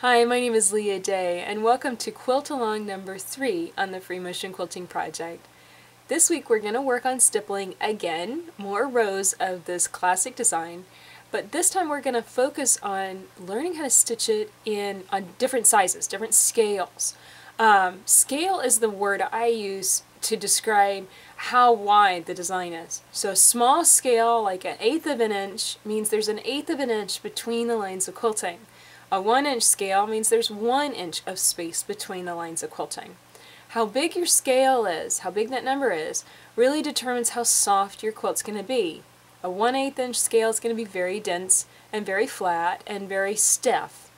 Hi, my name is Leah Day, and welcome to Quilt Along number 3 on the Free Motion Quilting Project. This week we're going to work on stippling again, more rows of this classic design, but this time we're going to focus on learning how to stitch it on different sizes, different scales. Scale is the word I use to describe how wide the design is. So a small scale, like 1/8 of an inch, means there's 1/8 of an inch between the lines of quilting. A 1-inch scale means there's 1 inch of space between the lines of quilting. How big your scale is, how big that number is, really determines how soft your quilt's going to be. A 1/8 inch scale is going to be very dense and very flat and very stiff.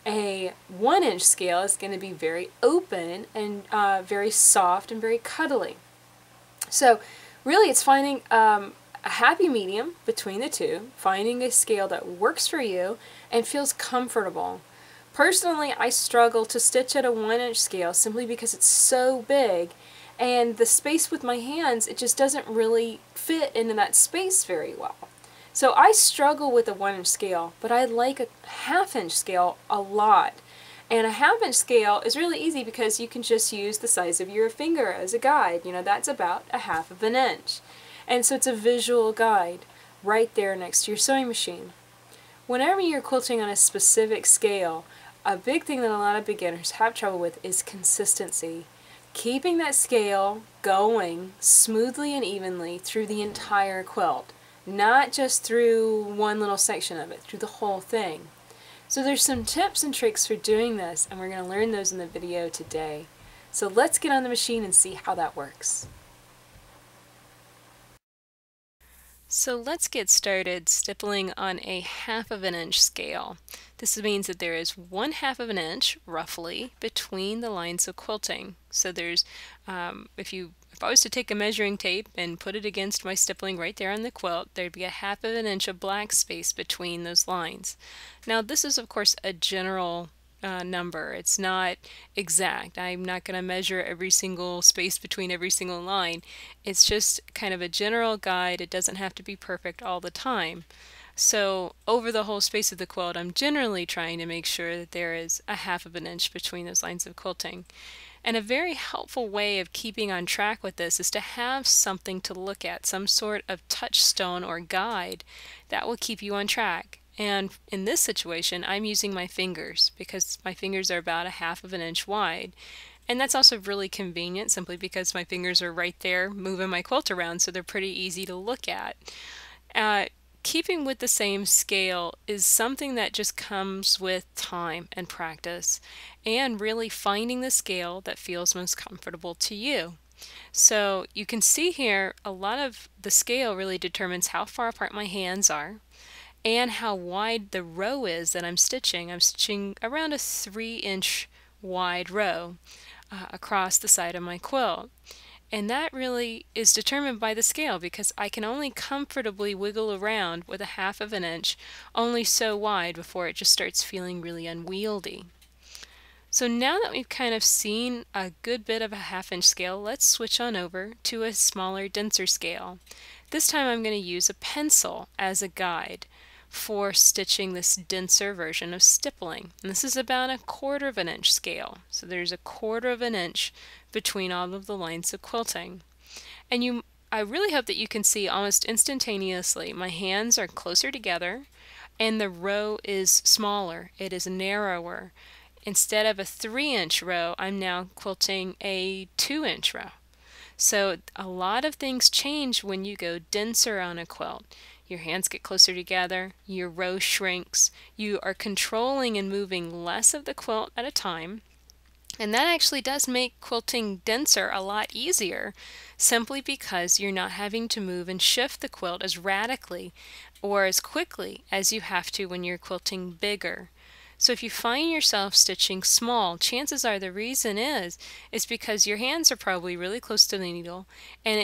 A 1-inch scale is going to be very open and very soft and very cuddly. So really it's finding a happy medium between the two, finding a scale that works for you and feels comfortable. Personally, I struggle to stitch at a 1-inch scale simply because it's so big, and the space with my hands, it just doesn't really fit into that space very well. So I struggle with a 1-inch scale, but I like a 1/2-inch scale a lot. And a 1/2-inch scale is really easy because you can just use the size of your finger as a guide. You know, that's about 1/2 of an inch. And so it's a visual guide right there next to your sewing machine. Whenever you're quilting on a specific scale, a big thing that a lot of beginners have trouble with is consistency. Keeping that scale going smoothly and evenly through the entire quilt, not just through one little section of it, through the whole thing. So there's some tips and tricks for doing this, and we're going to learn those in the video today. So let's get on the machine and see how that works. So let's get started stippling on a 1/2 of an inch scale. This means that there is 1/2 of an inch, roughly, between the lines of quilting. So there's, if I was to take a measuring tape and put it against my stippling right there on the quilt, there'd be a 1/2 of an inch of black space between those lines. Now this is of course a general number. It's not exact. I'm not going to measure every single space between every single line. It's just kind of a general guide. It doesn't have to be perfect all the time. So over the whole space of the quilt, I'm generally trying to make sure that there is a 1/2 of an inch between those lines of quilting. And a very helpful way of keeping on track with this is to have something to look at, some sort of touchstone or guide that will keep you on track. And in this situation, I'm using my fingers because my fingers are about 1/2 of an inch wide. And that's also really convenient simply because my fingers are right there moving my quilt around, so they're pretty easy to look at. Keeping with the same scale is something that just comes with time and practice and really finding the scale that feels most comfortable to you. So you can see here a lot of the scale really determines how far apart my hands are and how wide the row is that I'm stitching. I'm stitching around a 3-inch wide row across the side of my quilt. And that really is determined by the scale because I can only comfortably wiggle around with a 1/2 of an inch only so wide before it just starts feeling really unwieldy. So now that we've kind of seen a good bit of a 1/2-inch scale, let's switch on over to a smaller, denser scale. This time I'm going to use a pencil as a guide for stitching this denser version of stippling. And this is about a 1/4 of an inch scale. So there's a 1/4 of an inch between all of the lines of quilting. And I really hope that you can see almost instantaneously my hands are closer together and the row is smaller. It is narrower. Instead of a 3-inch row, I'm now quilting a 2-inch row. So a lot of things change when you go denser on a quilt. Your hands get closer together, your row shrinks, you are controlling and moving less of the quilt at a time, and that actually does make quilting denser a lot easier simply because you're not having to move and shift the quilt as radically or as quickly as you have to when you're quilting bigger. So if you find yourself stitching small, chances are the reason is because your hands are probably really close to the needle and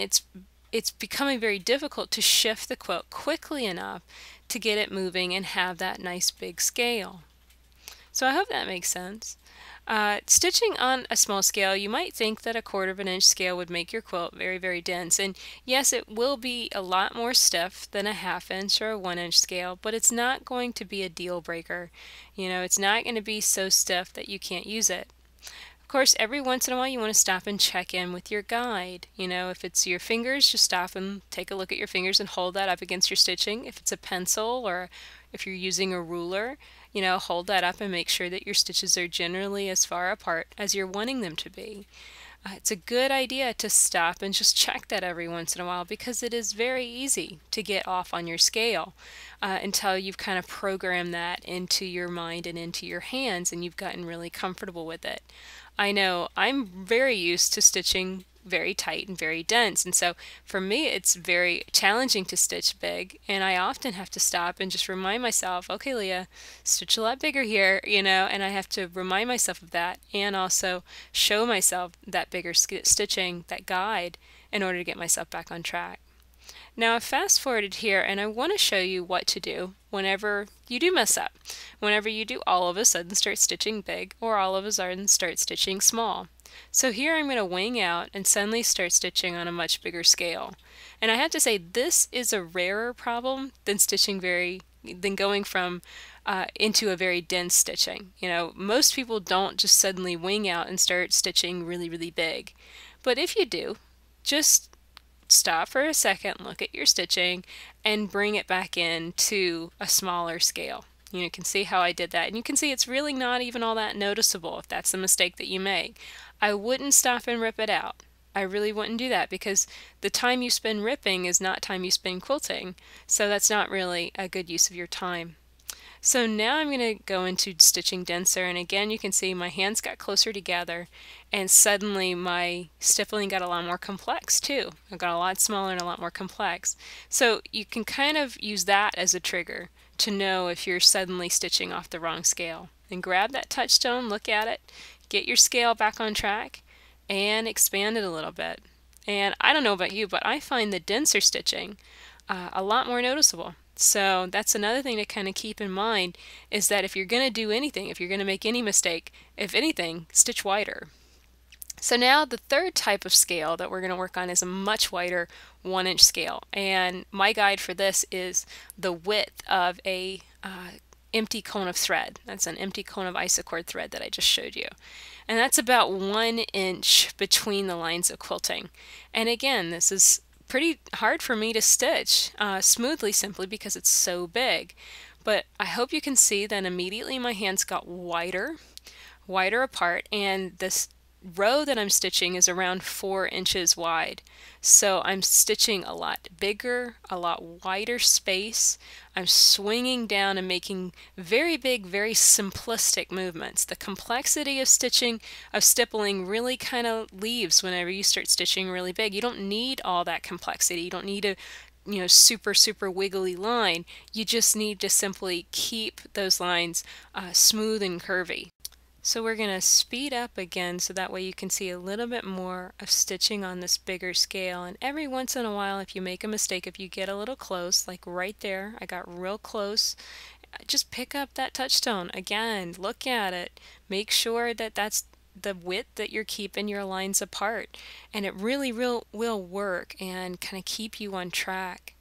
it's becoming very difficult to shift the quilt quickly enough to get it moving and have that nice big scale. So I hope that makes sense. Stitching on a small scale, you might think that a 1/4 of an inch scale would make your quilt very, very dense. And yes, it will be a lot more stiff than a 1/2 inch or a 1 inch scale, but it's not going to be a deal breaker. You know, it's not going to be so stiff that you can't use it. Of course, every once in a while you want to stop and check in with your guide. You know, if it's your fingers, just stop and take a look at your fingers and hold that up against your stitching. If it's a pencil or if you're using a ruler, you know, hold that up and make sure that your stitches are generally as far apart as you're wanting them to be. It's a good idea to stop and just check that every once in a while because it is very easy to get off on your scale until you've kind of programmed that into your mind and into your hands and you've gotten really comfortable with it. I know I'm very used to stitching very tight and very dense, and so for me it's very challenging to stitch big, and I often have to stop and just remind myself, okay Leah, stitch a lot bigger here, you know, and I have to remind myself of that and also show myself that bigger stitching, that guide, in order to get myself back on track. Now I've fast forwarded here and I want to show you what to do whenever you do mess up. Whenever you do all of a sudden start stitching big or all of a sudden start stitching small. So here I'm going to wing out and suddenly start stitching on a much bigger scale. And I have to say this is a rarer problem than going from into a very dense stitching. You know, most people don't just suddenly wing out and start stitching really, really big. But if you do, just stop for a second, look at your stitching, and bring it back in to a smaller scale. You can see how I did that, and you can see it's really not even all that noticeable if that's the mistake that you make. I wouldn't stop and rip it out. I really wouldn't do that because the time you spend ripping is not time you spend quilting, so that's not really a good use of your time. So now I'm going to go into stitching denser, and again you can see my hands got closer together and suddenly my stippling got a lot more complex too. It got a lot smaller and a lot more complex. So you can kind of use that as a trigger to know if you're suddenly stitching off the wrong scale. And grab that touchstone, look at it, get your scale back on track, and expand it a little bit. And I don't know about you, but I find the denser stitching a lot more noticeable. So that's another thing to kind of keep in mind, is that if you're going to do anything, if you're going to make any mistake, if anything, stitch wider. So now the third type of scale that we're going to work on is a much wider 1-inch scale, and my guide for this is the width of a empty cone of thread. That's an empty cone of isocord thread that I just showed you. And that's about 1 inch between the lines of quilting. And again, this is pretty hard for me to stitch smoothly simply because it's so big. But I hope you can see that immediately my hands got wider apart, and this row that I'm stitching is around 4 inches wide. So I'm stitching a lot bigger, a lot wider space. I'm swinging down and making very big, very simplistic movements. The complexity of stippling really kind of leaves whenever you start stitching really big. You don't need all that complexity. You don't need a super wiggly line. You just need to simply keep those lines smooth and curvy. So we're going to speed up again so that way you can see a little bit more of stitching on this bigger scale. And every once in a while, if you make a mistake, if you get a little close, like right there, I got real close, just pick up that touchstone. Again, look at it. Make sure that that's the width that you're keeping your lines apart. And it really will work and kind of keep you on track.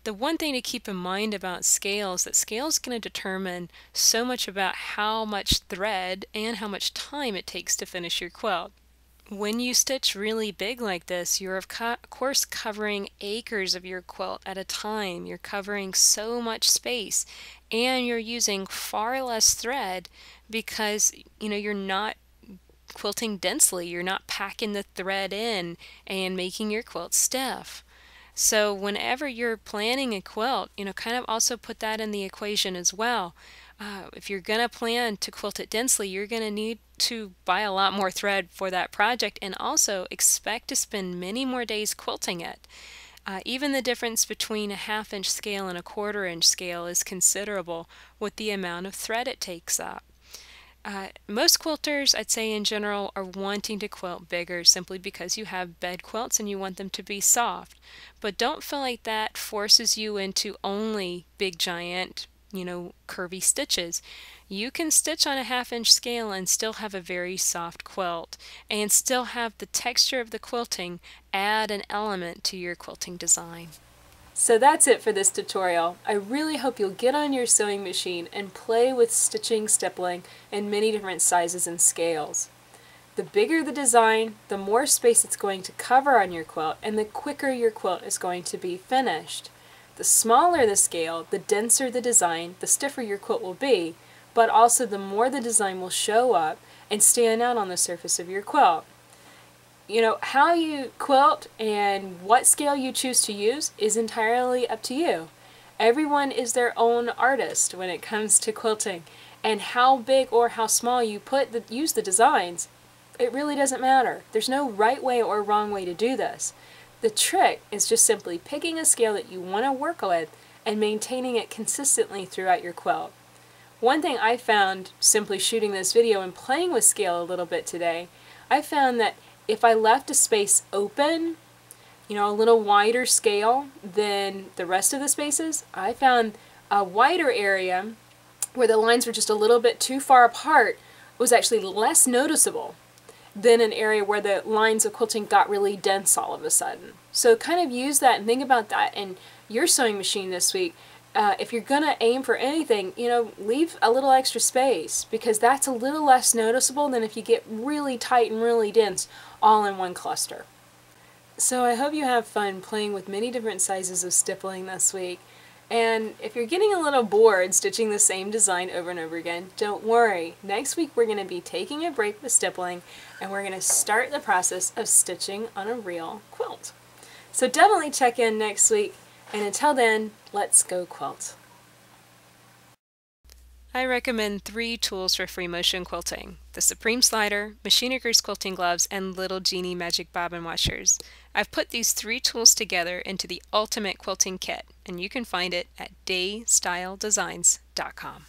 The one thing to keep in mind about scales, that scales going to determine so much about how much thread and how much time it takes to finish your quilt. When you stitch really big like this, you're of course covering acres of your quilt at a time. You're covering so much space, and you're using far less thread because you're not quilting densely. You're not packing the thread in and making your quilt stiff. So whenever you're planning a quilt, kind of also put that in the equation as well. If you're going to plan to quilt it densely, you're going to need to buy a lot more thread for that project, and also expect to spend many more days quilting it. Even the difference between a 1/2 inch scale and a 1/4 inch scale is considerable with the amount of thread it takes up. Most quilters, I'd say in general, are wanting to quilt bigger simply because you have bed quilts and you want them to be soft. But don't feel like that forces you into only big giant, curvy stitches. You can stitch on a 1/2 inch scale and still have a very soft quilt and still have the texture of the quilting add an element to your quilting design. So that's it for this tutorial. I really hope you'll get on your sewing machine and play with stitching stippling in many different sizes and scales. The bigger the design, the more space it's going to cover on your quilt, and the quicker your quilt is going to be finished. The smaller the scale, the denser the design, the stiffer your quilt will be, but also the more the design will show up and stand out on the surface of your quilt. How you quilt and what scale you choose to use is entirely up to you. Everyone is their own artist when it comes to quilting, and how big or how small you use the designs, it really doesn't matter. There's no right way or wrong way to do this. The trick is just simply picking a scale that you want to work with and maintaining it consistently throughout your quilt. One thing I found simply shooting this video and playing with scale a little bit today, I found that if I left a space open, a little wider scale than the rest of the spaces, I found a wider area where the lines were just a little bit too far apart was actually less noticeable than an area where the lines of quilting got really dense all of a sudden. So kind of use that and think about that in your sewing machine this week. If you're going to aim for anything, leave a little extra space, because that's a little less noticeable than if you get really tight and really dense all in one cluster. So I hope you have fun playing with many different sizes of stippling this week. And if you're getting a little bored stitching the same design over and over again, don't worry. Next week we're going to be taking a break with stippling, and we're going to start the process of stitching on a real quilt. So definitely check in next week, and until then, let's go quilt. I recommend 3 tools for free motion quilting: the Supreme Slider, Machineger's quilting gloves, and Little Genie magic bobbin washers. I've put these 3 tools together into the ultimate quilting kit, and you can find it at daystyledesigns.com.